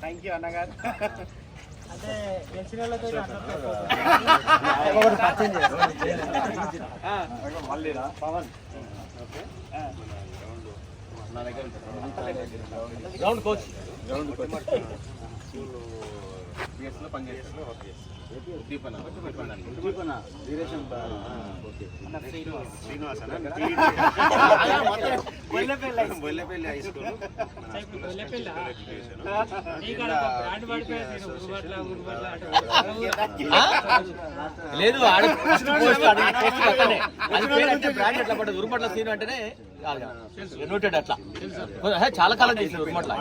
Thank you అన్నగారు. అంటే గెలిచిన వాళ్ళతో Pavan ground coach Bollepalli high school. లేదు బ్రాండ్ ఎట్లా పడ్డది ఉరుపట్ల సీన్ అంటేనే నోటెడ్ అట్లా చాలా కాలం చేసిన ఉరుపట్ల.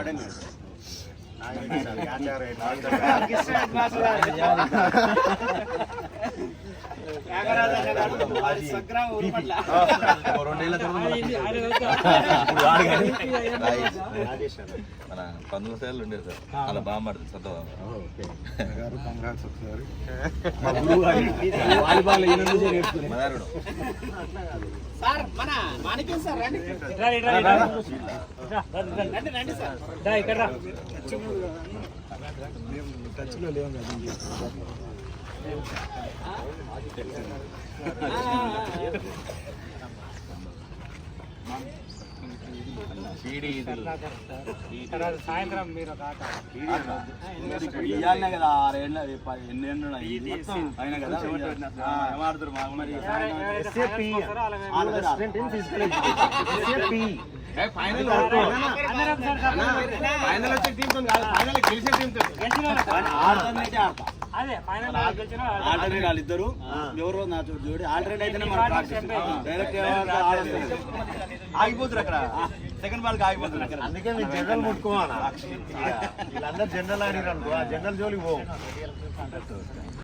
మన 19 సార్లు ఉండేది సార్ అలా బాగా మాడుతుంది సొంత మదారుడు. సార్ మన మాణిక్యం సార్ రండి రండి సార్ ఇక్కడ టచ్లో లేవు కదా. సాయంత్రం మీరు ఒక ఆట ఇవ్వాలనే కదా 6 ఏళ్ళు 8 ఏళ్ళు అయినా కదా ఏమాడుతారు మాకు మరి ఫైనల్ వచ్చే టీంతో కాదు ఫైనల్ గెలిచే టీంతో అదే ఫైనల్ గెలిచిన ఆల్టర్నేట్ వాళ్ళిద్దరు ఎవరో నా చూడు ఆల్టర్నేట్ అయితేనే మనం డైరెక్ట్ ఆగిపోతారు అక్కడ సెకండ్ బాల్కి ఆగిపోతారు అక్కడ. అందుకే మీరు జనరల్ ముట్టుకోవాలా వీళ్ళందరూ జనరల్ ఆడినారు అనుకో, ఆ జనరల్ జోలికి పోవు.